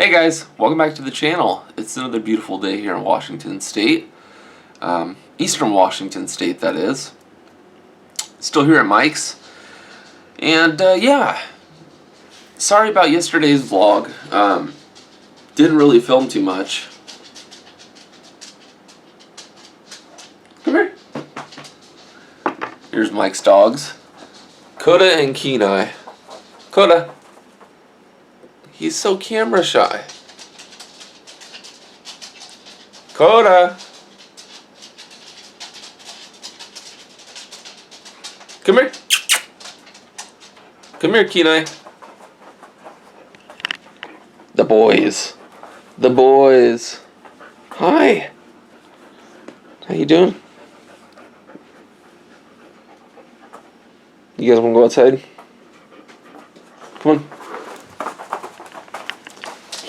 Hey guys, welcome back to the channel. It's another beautiful day here in Washington State. Eastern Washington State, that is. Still here at Mike's. And yeah, sorry about yesterday's vlog. Didn't really film too much. Come here. Here's Mike's dogs. Coda and Kenai. Coda. He's so camera shy. Coda. Come here. Come here, Kenai. The boys. The boys. Hi. How you doing? You guys want to go outside? Come on.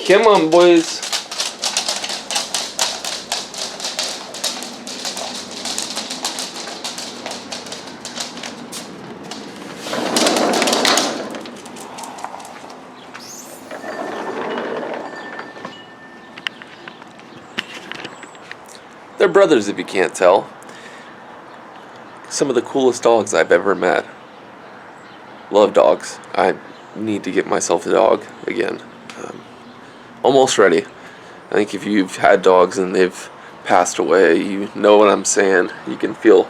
Come on, boys. They're brothers, if you can't tell. Some of the coolest dogs I've ever met. Love dogs. I need to get myself a dog again. Almost ready. I think if you've had dogs and they've passed away, you know what I'm saying. You can feel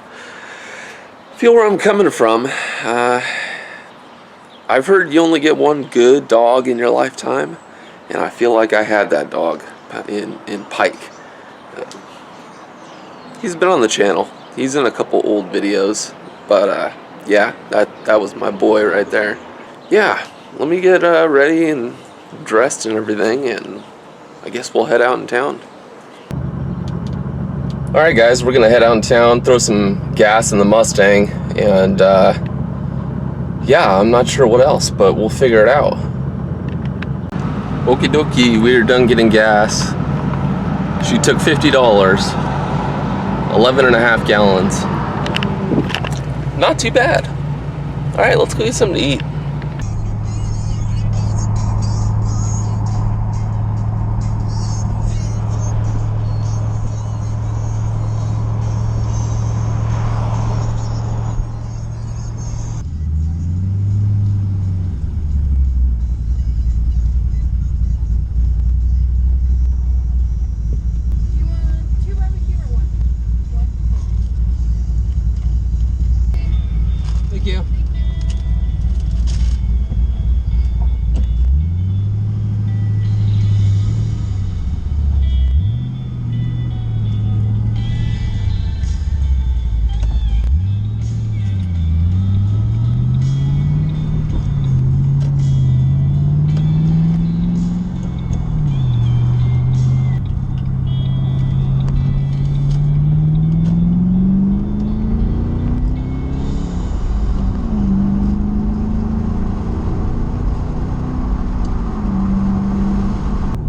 where I'm coming from. I've heard you only get one good dog in your lifetime, and I feel like I had that dog in Pike. He's been on the channel. He's in a couple old videos, but yeah, that was my boy right there. Yeah, let me get ready and dressed and everything, and I guess we'll head out in town. Alright guys, we're gonna head out in town, throw some gas in the Mustang, and yeah, I'm not sure what else, but we'll figure it out. Okie dokie, we're done getting gas. She took $50, 11.5 gallons. Not too bad. Alright, let's go get something to eat. Thank you.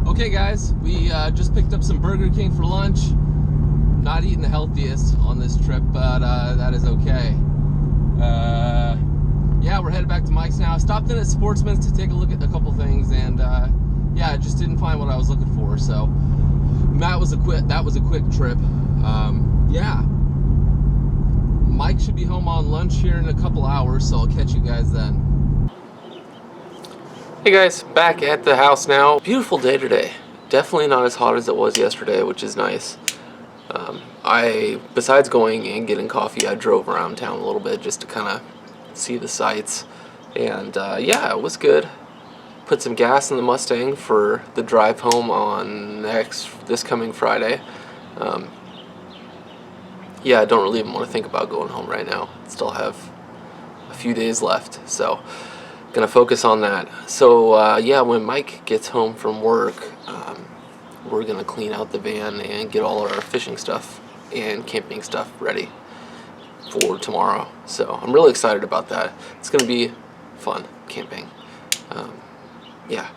Okay guys, we just picked up some Burger King for lunch. Not eating the healthiest on this trip, but that is okay. Yeah, we're headed back to Mike's now. I stopped in at Sportsman's to take a look at a couple things, and yeah, I just didn't find what I was looking for, so that was a quick trip. Yeah, Mike should be home on lunch here in a couple hours, so I'll catch you guys then. Hey guys, back at the house now. Beautiful day today. Definitely not as hot as it was yesterday, which is nice. Besides going and getting coffee, I drove around town a little bit just to kind of see the sights. And yeah, it was good. Put some gas in the Mustang for the drive home on this coming Friday. Yeah, I don't really even want to think about going home right now. Still have a few days left, so gonna focus on that. So yeah, when Mike gets home from work, we're gonna clean out the van and get all our fishing stuff and camping stuff ready for tomorrow. So I'm really excited about that. It's gonna be fun camping. Yeah,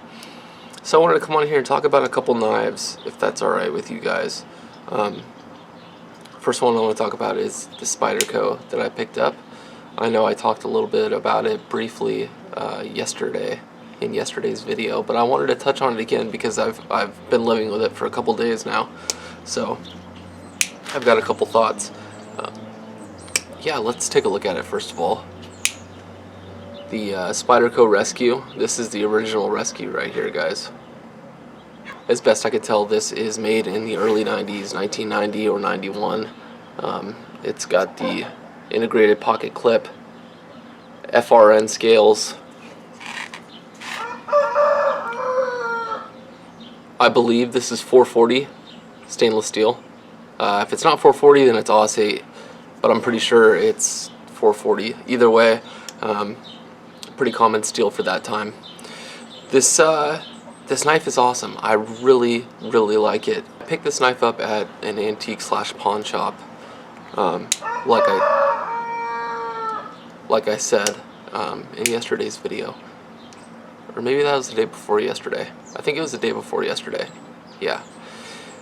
so I wanted to come on here and talk about a couple knives, if that's alright with you guys. First one I want to talk about is the Spyderco that I picked up. I know I talked a little bit about it briefly yesterday, in yesterday's video, but I wanted to touch on it again because I've been living with it for a couple days now, so I've got a couple thoughts. Yeah, let's take a look at it first of all. The Spyderco Rescue. This is the original Rescue right here, guys. As best I could tell, this is made in the early 90s, 1990 or 91. It's got the integrated pocket clip, FRN scales. I believe this is 440 stainless steel. If it's not 440, then it's AUS-8, but I'm pretty sure it's 440. Either way, pretty common steel for that time. This knife is awesome. I really like it. I picked this knife up at an antique / pawn shop. Like I said in yesterday's video, or maybe that was the day before yesterday. I think it was the day before yesterday. Yeah.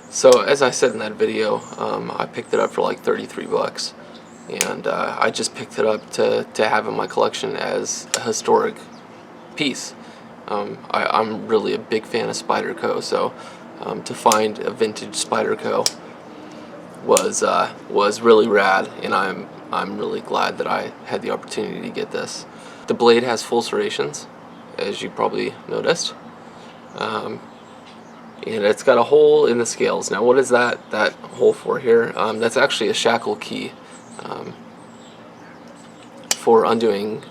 So as I said in that video, I picked it up for like 33 bucks, and I just picked it up to have in my collection as a historic piece. I'm really a big fan of Spyderco, so to find a vintage Spyderco was really rad, and I'm really glad that I had the opportunity to get this. The blade has full serrations, as you probably noticed, and it's got a hole in the scales. Now, what is that hole for here? That's actually a shackle key for undoing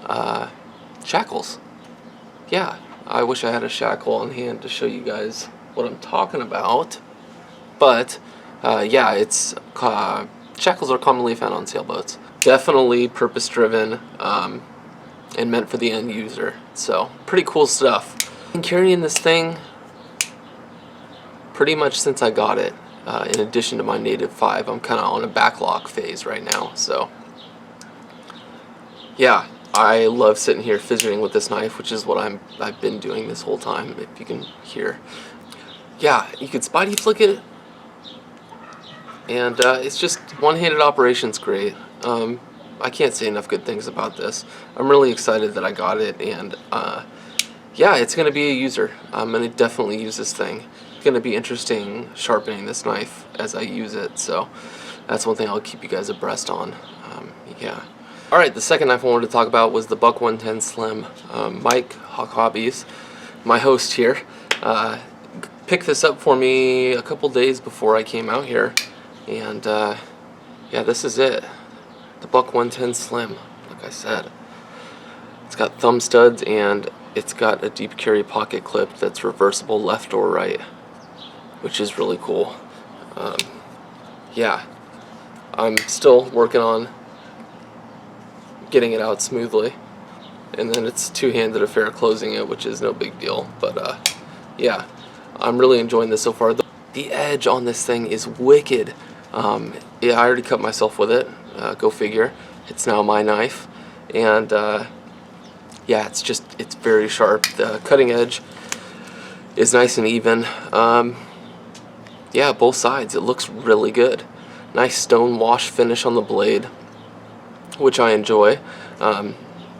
shackles. Yeah, I wish I had a shackle on hand to show you guys what I'm talking about, but yeah, it's shackles are commonly found on sailboats. Definitely purpose-driven and meant for the end user. So pretty cool stuff. I've been carrying this thing pretty much since I got it. In addition to my native 5, I'm kind of on a backlog phase right now. So yeah, I love sitting here fidgeting with this knife, which is what I've been doing this whole time, if you can hear. Yeah, you could Spidey flick it, and it's just one-handed operation's great. I can't say enough good things about this. I'm really excited that I got it, and yeah, it's going to be a user. I'm going to definitely use this thing. It's going to be interesting sharpening this knife as I use it, so that's one thing I'll keep you guys abreast on. Yeah. Alright, the second knife I wanted to talk about was the Buck 110 Slim. Mike, Hawk Hobbies, my host here, picked this up for me a couple days before I came out here, and yeah, this is it. The Buck 110 Slim, like I said. It's got thumb studs, and it's got a deep carry pocket clip that's reversible left or right, which is really cool. Yeah, I'm still working on getting it out smoothly, and then it's two-handed affair closing it, which is no big deal, but yeah, I'm really enjoying this so far. The edge on this thing is wicked. Yeah, I already cut myself with it, go figure. It's now my knife, and yeah, it's very sharp. The cutting edge is nice and even. Yeah, both sides, it looks really good. Nice stone wash finish on the blade, which I enjoy.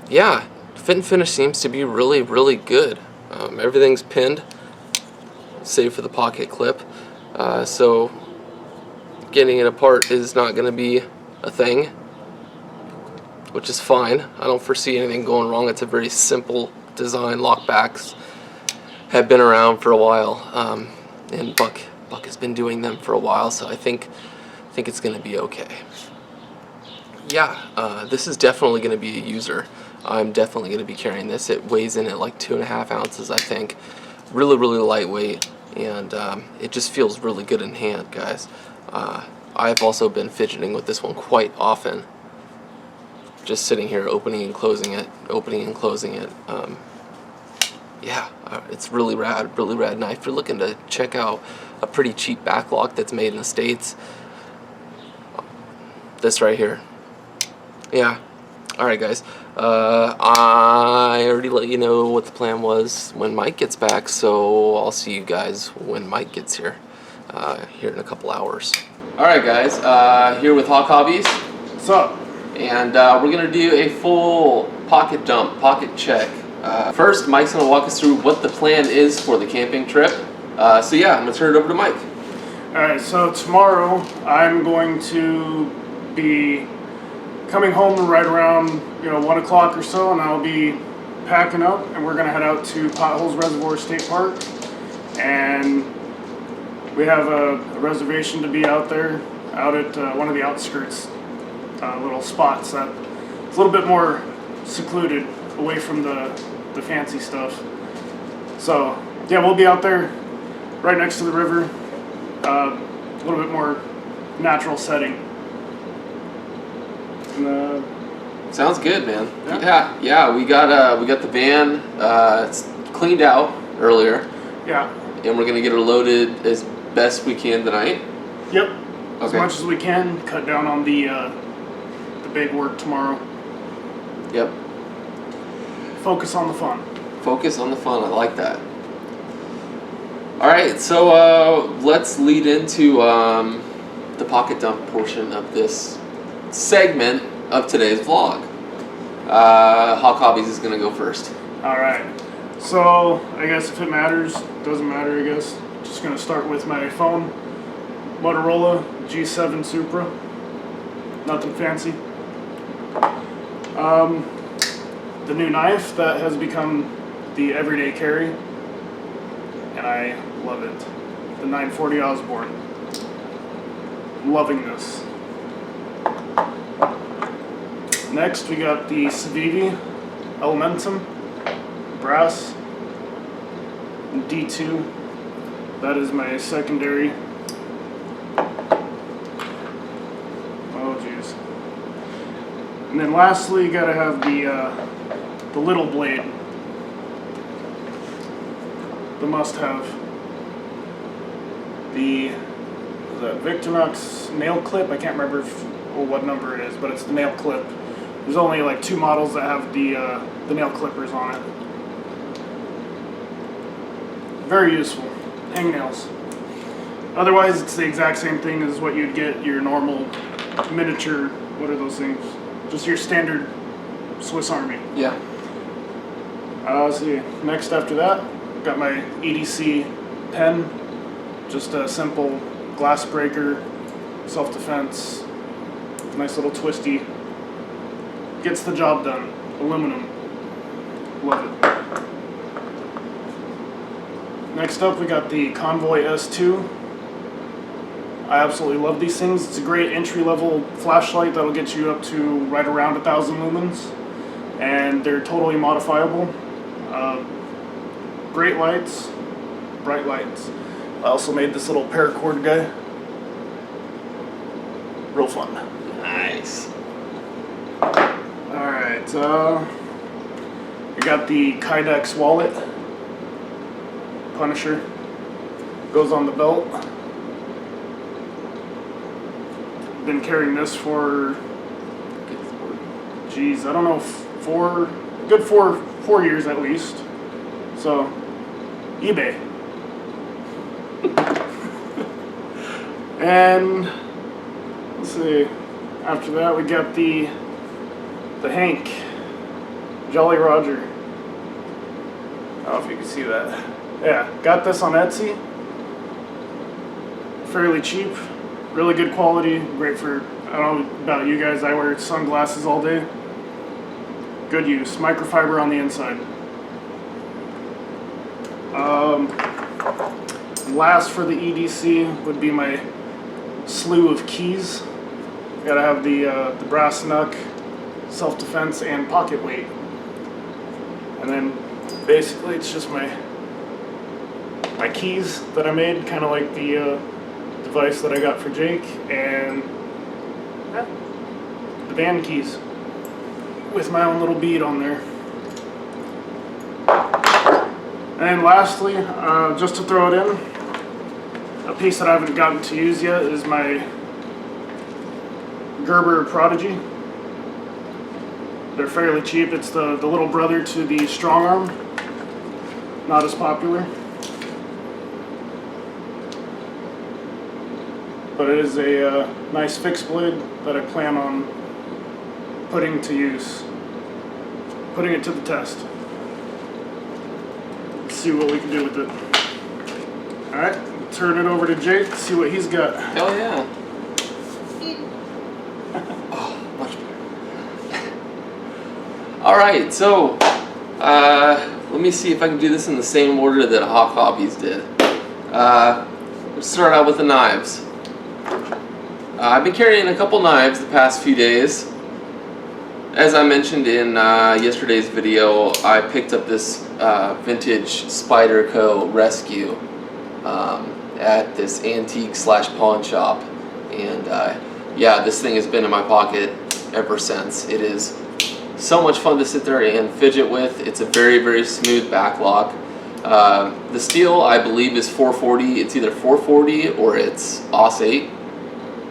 Yeah, fit and finish seems to be really good. Everything's pinned, save for the pocket clip, so getting it apart is not going to be a thing, which is fine. I don't foresee anything going wrong. It's a very simple design. Lockbacks have been around for a while, and Buck has been doing them for a while, so I think it's going to be okay. Yeah, this is definitely going to be a user. I'm definitely going to be carrying this. It weighs in at like 2.5 ounces, I think. Really lightweight, and it just feels really good in hand, guys. I've also been fidgeting with this one quite often. Just sitting here opening and closing it, yeah, it's really rad knife. If you're looking to check out a pretty cheap backlock that's made in the States, this right here. Yeah. Alright, guys. I already let you know what the plan was when Mike gets back, so I'll see you guys when Mike gets here, here in a couple hours. Alright, guys. Here with Hawk Hobbies. What's up? And we're going to do a full pocket dump, pocket check First, Mike's going to walk us through what the plan is for the camping trip. So yeah, I'm going to turn it over to Mike. Alright, so tomorrow I'm going to be coming home right around 1 o'clock or so, and I'll be packing up, and we're going to head out to Potholes Reservoir State Park, and we have a reservation to be out there, out at one of the outskirts little spots that it's a little bit more secluded, away from the fancy stuff. So yeah, we'll be out there right next to the river, a little bit more natural setting. And, sounds good, man. Yeah. We got the van. It's cleaned out earlier. Yeah. And we're gonna get it loaded as best we can tonight. Yep. Okay. As much as we can, cut down on the big work tomorrow. Yep. Focus on the fun. Focus on the fun. I like that. All right, so let's lead into the pocket dump portion of this segment of today's vlog. Hawk Hobbies is gonna go first. All right. So I guess if it matters, doesn't matter. I guess just gonna start with my phone, Motorola G7 Supra. Nothing fancy. The new knife that has become the everyday carry, and I love it. The 940 Osborne. Loving this. Next, we got the Civivi Elementum brass D2. That is my secondary. Oh jeez. And then lastly, you gotta have the little blade. The must-have. The Victorinox nail clip. I can't remember what number it is, but it's the nail clip. There's only like 2 models that have the nail clippers on it. Very useful. Hangnails. Otherwise, it's the exact same thing as what you'd get your normal miniature. What are those things? Just your standard Swiss Army. Yeah. Let's see. Next after that, got my Edc Pen. Just a simple glass breaker, self-defense. Nice little twisty. Gets the job done. Aluminum. Love it. Next up, we got the Convoy S2. I absolutely love these things. It's a great entry-level flashlight that'll get you up to right around 1,000 lumens, and they're totally modifiable. Great lights, bright lights. I also made this little paracord guy. Real fun. Nice. Alright, we got the Kydex wallet. Punisher. Goes on the belt. Been carrying this for, geez, I don't know, 4 years at least. So, eBay. And let's see. After that, we got the Hank Jolly Roger. I don't know if you can see that. Yeah, got this on Etsy. Fairly cheap. Really good quality, great for, I don't know about you guys, I wear sunglasses all day. Good use, microfiber on the inside. Last for the EDC would be my slew of keys. Gotta have the brass knuck, self-defense, and pocket weight. And then basically it's just my keys that I made, kind of like the device that I got for Jake, and yeah, the band keys with my own little bead on there. And lastly, just to throw it in, a piece that I haven't gotten to use yet is my Gerber Prodigy. They're fairly cheap. It's the little brother to the Strong Arm. Not as popular. But it is a nice fixed blade that I plan on putting to use. Putting it to the test. see what we can do with it. Alright, turn it over to Jake, see what he's got. Hell yeah. Oh, much better. Alright, so let me see if I can do this in the same order that Hawk Hobbies did. Let's start out with the knives. I've been carrying a couple knives the past few days. As I mentioned in yesterday's video, I picked up this vintage Spyderco Rescue at this antique / pawn shop, and yeah, this thing has been in my pocket ever since. It is so much fun to sit there and fidget with. It's a very smooth backlock. The steel, I believe, is 440. It's either 440 or it's AUS 8.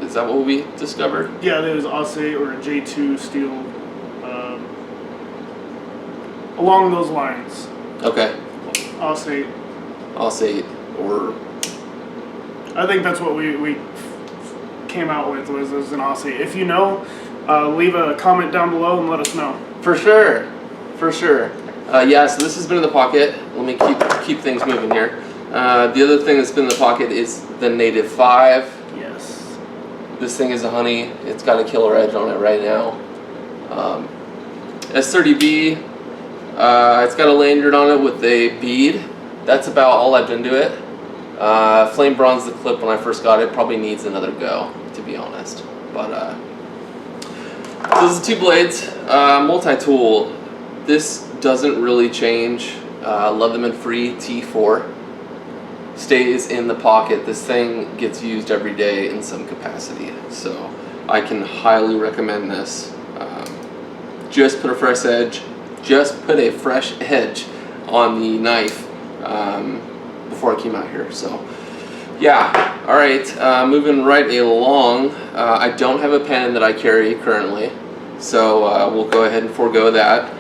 Is that what we discovered? Yeah, there's AUS 8 or a J2 steel. Along those lines. Okay. AUS 8. AUS 8 or... I think that's what we came out with, was an AUS 8. If you know, leave a comment down below and let us know. For sure. For sure. Yeah, so this has been in the pocket. Let me keep things moving here. The other thing that's been in the pocket is the Native 5. Yes. This thing is a honey. It's got a killer edge on it right now. S30B, it's got a lanyard on it with a bead. That's about all I've done to it. Flame bronze the clip when I first got it. Probably needs another go, to be honest. But so this is 2 blades, multi-tool. This doesn't really change. Leatherman Free T4 stays in the pocket. This thing gets used every day in some capacity, so I can highly recommend this. Just put a fresh edge. Just put a fresh edge on the knife before I came out here. So yeah, all right. Moving right along. I don't have a pen that I carry currently, so we'll go ahead and forego that.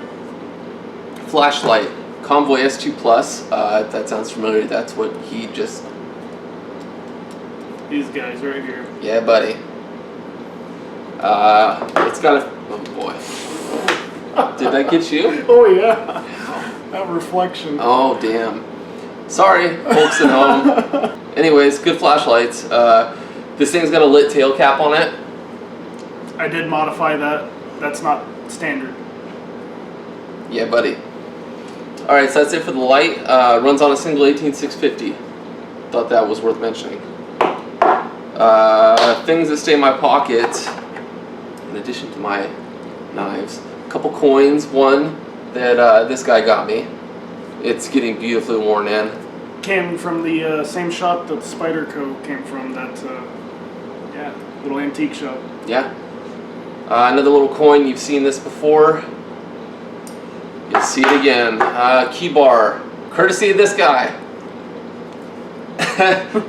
Flashlight, Convoy S2 Plus. If that sounds familiar, that's what he just... These guys right here. Yeah, buddy. It's got a... Oh boy. Did that get you? Oh yeah. That reflection. Oh damn. Sorry, folks at home. Anyways, good flashlights. This thing's got a lit tail cap on it. I did modify that. That's not standard. Yeah, buddy. Alright, so that's it for the light. Runs on a single 18650. Thought that was worth mentioning. Things that stay in my pocket, in addition to my knives. A couple coins. One that this guy got me. It's getting beautifully worn in. Came from the same shop that Spyderco came from. That yeah, little antique shop. Yeah. Another little coin. You've seen this before. You'll see it again. Key bar, courtesy of this guy.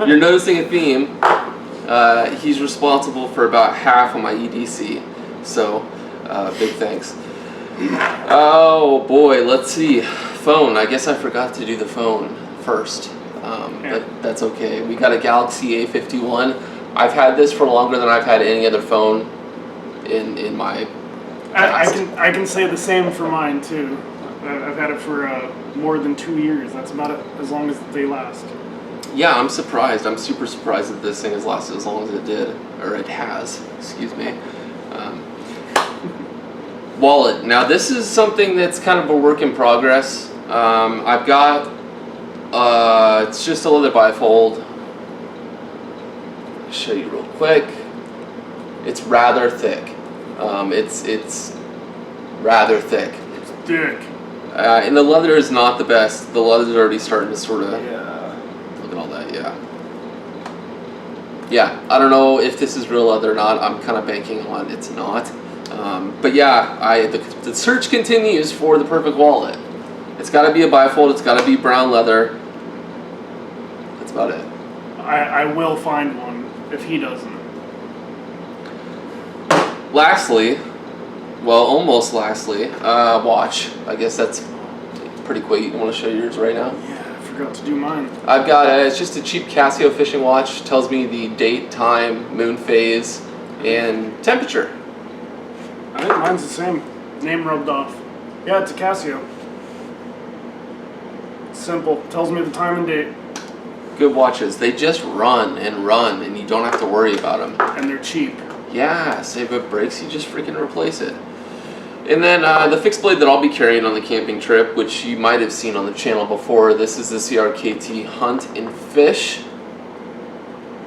You're noticing a theme. He's responsible for about half of my EDC, so big thanks. Oh boy, let's see. Phone. I guess I forgot to do the phone first, but that's okay. We got a Galaxy A51. I've had this for longer than I've had any other phone in my past. I can say the same for mine too. I've had it for more than 2 years. That's about it, as long as they last. Yeah, I'm surprised. I'm super surprised that this thing has lasted as long as it did, or it has. Excuse me. Wallet. Now this is something that's kind of a work in progress. I've got it's just a leather bifold. I'll show you real quick. It's rather thick. It's rather thick. It's thick. And the leather is not the best. The leather's already starting to sort of... Yeah. Look at all that, yeah. Yeah, I don't know if this is real leather or not. I'm kind of banking on it's not. But yeah, the search continues for the perfect wallet. It's got to be a bifold. It's got to be brown leather. That's about it. I will find one if he doesn't. Lastly, well, almost lastly, watch. I guess that's pretty quick. You want to show yours right now? Yeah, I forgot to do mine. I've got it's just a cheap Casio fishing watch. Tells me the date, time, moon phase, and temperature. I think mine's the same. Name rubbed off. Yeah, it's a Casio. Simple. Tells me the time and date. Good watches. They just run, and you don't have to worry about them. And they're cheap. Yeah, so if it breaks, you just freaking replace it. And then the fixed blade that I'll be carrying on the camping trip, which you might have seen on the channel before, this is the CRKT Hunt and Fish.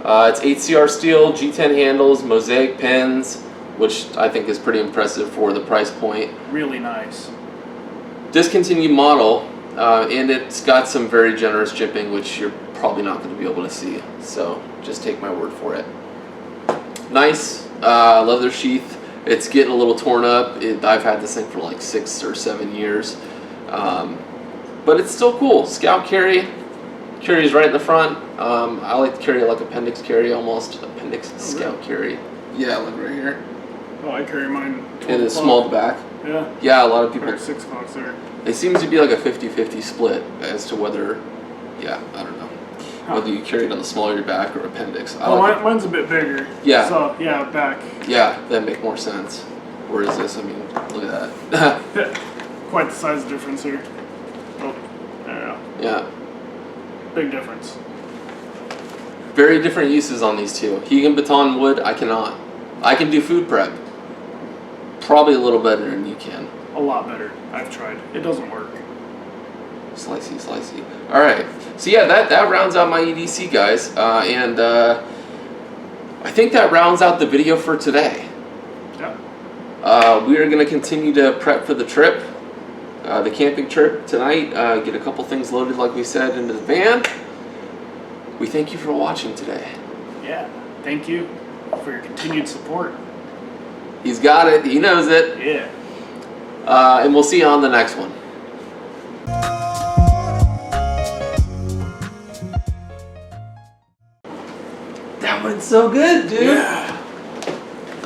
It's 8CR steel, G10 handles, mosaic pens, which I think is pretty impressive for the price point. Really nice. Discontinued model, and it's got some very generous jimping, which you're probably not going to be able to see. So just take my word for it. Nice leather sheath. It's getting a little torn up. I've had this thing for like 6 or 7 years, but it's still cool. Scout carry. Carries right in the front. I like to carry it like appendix carry, almost appendix scout carry. Yeah, look right here. Oh, I carry mine. It is small back. Yeah. Yeah, a lot of people. 6 o'clock there. It seems to be like a 50-50 split as to whether, yeah, I don't know, whether you carry it on the smaller of your back or appendix. Mine's a bit bigger. Yeah. So yeah, back. Yeah, that make more sense. Where is this? I mean, look at that. Quite the size difference here. Oh, there we go. Yeah. Big difference. Very different uses on these two. Hegan baton wood, I cannot. I can do food prep. Probably a little better than you can. A lot better. I've tried. It doesn't work. Slicey, slicey. All right. So yeah, that rounds out my EDC, guys. And I think that rounds out the video for today. Yeah. We are going to continue to prep for the trip. The camping trip tonight. Get a couple things loaded, like we said, into the van. We thank you for watching today. Yeah. Thank you for your continued support. He's got it. He knows it. Yeah. And we'll see you on the next one. That went so good, dude. Yeah.